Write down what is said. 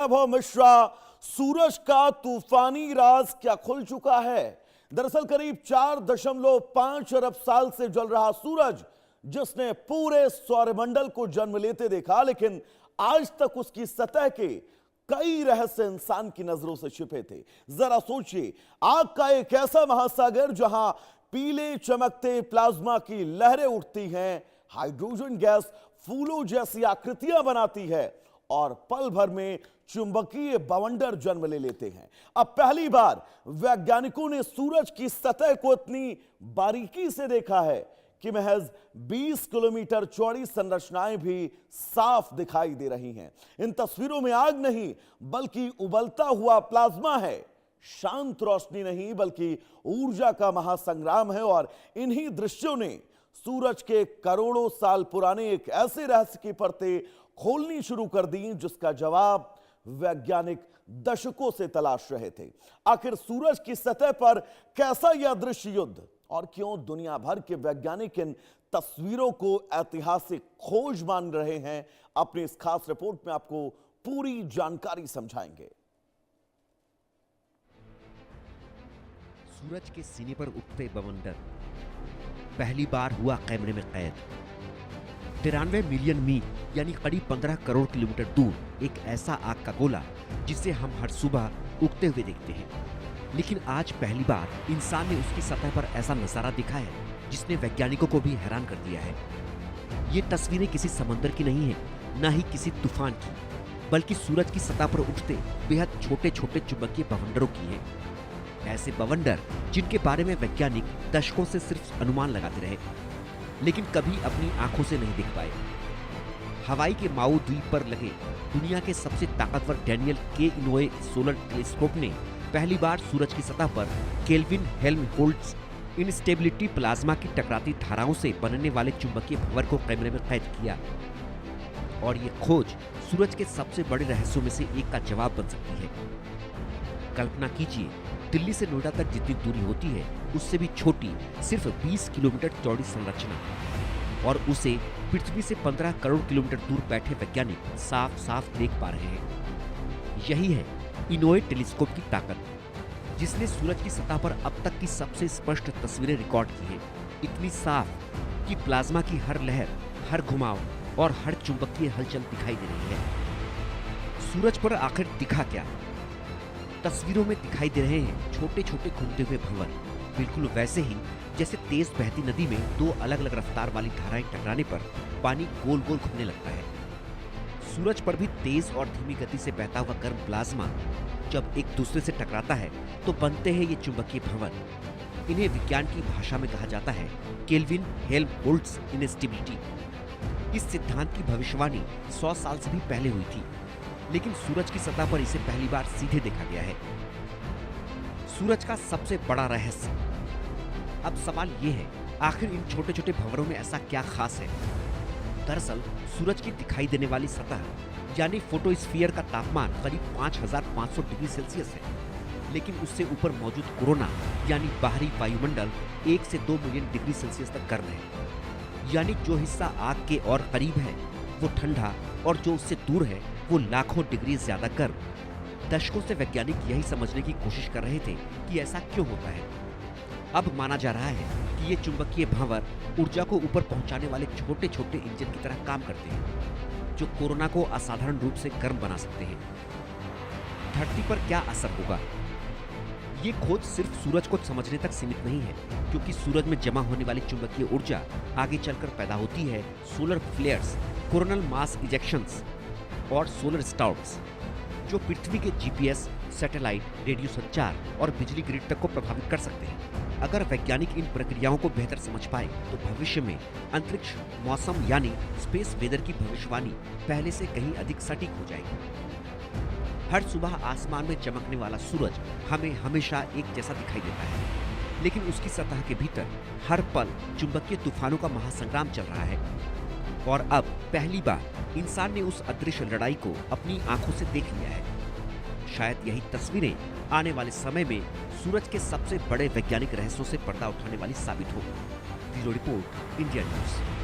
वैभव मिश्रा, सूरज का तूफानी राज क्या खुल चुका है। दरअसल करीब 4.5 अरब साल से जल रहा सूरज, जिसने पूरे सौरमंडल को जन्म लेते देखा, लेकिन आज तक उसकी सतह के कई रहस्य इंसान की नजरों से छिपे थे। जरा सोचिए, आग का एक ऐसा महासागर जहां पीले चमकते प्लाज्मा की लहरें उठती हैं, हाइड्रोजन गैस फूलों जैसी आकृतियां बनाती है और पल भर में चुंबकीय बवंडर जन्म ले लेते हैं। अब पहली बार वैज्ञानिकों ने सूरज की सतह को इतनी बारीकी से देखा है कि महज 20 किलोमीटर चौड़ी संरचनाएं भी साफ दिखाई दे रही हैं। इन तस्वीरों में आग नहीं बल्कि उबलता हुआ प्लाज्मा है। शांत रोशनी नहीं बल्कि ऊर्जा का महासंग्राम है और इन्हीं दृश्यों ने सूरज के करोड़ों साल पुराने एक ऐसे रहस्य की परतें खोलनी शुरू कर दी जिसका जवाब वैज्ञानिक दशकों से तलाश रहे थे। आखिर सूरज की सतह पर कैसा यह अदृश्य युद्ध, और क्यों दुनिया भर के वैज्ञानिक इन तस्वीरों को ऐतिहासिक खोज मान रहे हैं, अपनी इस खास रिपोर्ट में आपको पूरी जानकारी समझाएंगे। सूरज के सीने पर उठते बवंडर पहली बार हुआ कैमरे में कैद। 93 मिलियन मील यानी करीब 15 करोड़ किलोमीटर दूर एक ऐसा आग का गोला जिसे हम हर सुबह उगते हुए देखते हैं, लेकिन आज पहली बार इंसान ने उसकी सतह पर ऐसा नजारा देखा है जिसने वैज्ञानिकों को भी हैरान कर दिया है। ये तस्वीरें किसी समंदर की नहीं है, न ही किसी तूफान की, बल्कि सूरज की सतह पर उठते बेहद छोटे छोटे चुंबकीय बवंडरों की है। ऐसे बवंडर जिनके बारे में वैज्ञानिक दशकों से सिर्फ अनुमान लगाते रहे, लेकिन कभी अपनी आंखों से नहीं देख पाए। हवाई के माउ द्वीप पर लगे दुनिया के सबसे ताकतवर डैनियल के इनोए सोलर टेलीस्कोप ने पहली बार सूरज की सतह पर केल्विन हेल्महोल्ट्ज इनस्टेबिलिटी प्लाज्मा की टकराती धाराओं से बनने वाले चुंबकीय भंवर को कैमरे में कैद किया। और ये खोज सूरज के सबसे बड़े रहस्यों में से एक का जवाब बन सकती है। कल्पना कीजिए, दिल्ली से नोएडा तक जितनी दूरी होती है उससे भी छोटी, सिर्फ 20 किलोमीटर चौड़ी संरचना, और उसे पृथ्वी से 15 करोड़ किलोमीटर दूर बैठे वैज्ञानिक साफ साफ देख पा रहे हैं। यही है इनोए टेलीस्कोप की ताकत, जिसने सूरज की सतह पर अब तक की सबसे स्पष्ट तस्वीरें रिकॉर्ड की हैं। इतनी साफ कि प्लाज्मा की हर लहर, हर घुमाव और हर चुंबकीय हलचल दिखाई दे रही है। सूरज पर आखिर दिखा क्या? तस्वीरों में दिखाई दे रहे हैं छोटे छोटे घूमते हुए भंवर, बिल्कुल वैसे ही जैसे तेज बहती नदी में दो अलग अलग रफ्तार वाली धाराएं टकराने पर पानी गोल गोल घूमने लगता है। सूरज पर भी तेज और धीमी गति से बहता हुआ गर्म प्लाज्मा जब एक दूसरे से टकराता है तो बनते हैं ये चुंबकीय भंवर। इन्हें विज्ञान की भाषा में कहा जाता है केल्विन हेल्महोल्ट्ज इनस्टेबिलिटी। इस सिद्धांत की भविष्यवाणी 100 साल से भी पहले हुई थी, लेकिन सूरज की सतह पर इसे पहली बार सीधे देखा गया है। सूरज का सबसे बड़ा रहस्य। अब सवाल ये है, आखिर इन छोटे छोटे भंवरों में ऐसा क्या खास है? दरअसल सूरज की दिखाई देने वाली सतह यानी फोटोस्फीयर का तापमान करीब 5500 डिग्री सेल्सियस है, लेकिन उससे ऊपर मौजूद कोरोना यानी बाहरी वायुमंडल 1 से 2 मिलियन डिग्री सेल्सियस तक गर्म है। यानी जो हिस्सा आग के और करीब है वो ठंडा, और जो उससे दूर है वो लाखों डिग्री ज्यादा गर्म। दशकों से वैज्ञानिक यही समझने की कोशिश कर रहे थे कि ऐसा क्यों होता है। अब माना जा रहा है कि ये चुंबकीय भंवर ऊर्जा को ऊपर पहुंचाने वाले छोटे छोटे इंजन की तरह काम करते हैं, जो कोरोना को असाधारण रूप से गर्म बना सकते हैं। धरती पर क्या असर होगा? ये खोज सिर्फ सूरज को समझने तक सीमित नहीं है, क्योंकि सूरज में जमा होने वाली चुंबकीय ऊर्जा आगे चलकर पैदा होती है सोलर फ्लेयर्स, कोरोनल मास इजेक्शंस और सोलर स्टार्ट्स, जो पृथ्वी के जीपीएस, सैटेलाइट, रेडियो संचार और बिजली ग्रिड तक को प्रभावित कर सकते हैं। अगर वैज्ञानिक इन प्रक्रियाओं को बेहतर समझ पाए तो भविष्य में अंतरिक्ष मौसम यानी स्पेस वेदर की भविष्यवाणी पहले से कहीं अधिक सटीक हो जाएगी। हर सुबह आसमान में चमकने वाला सूरज हमें हमेशा एक जैसा दिखाई देता है, लेकिन उसकी सतह के भीतर हर पल चुंबकीय तूफानों का महासंग्राम चल रहा है। और अब पहली बार इंसान ने उस अदृश्य लड़ाई को अपनी आंखों से देख लिया है। शायद यही तस्वीरें आने वाले समय में सूरज के सबसे बड़े वैज्ञानिक रहस्यों से पर्दा उठाने वाली साबित हो। Bureau report, India news.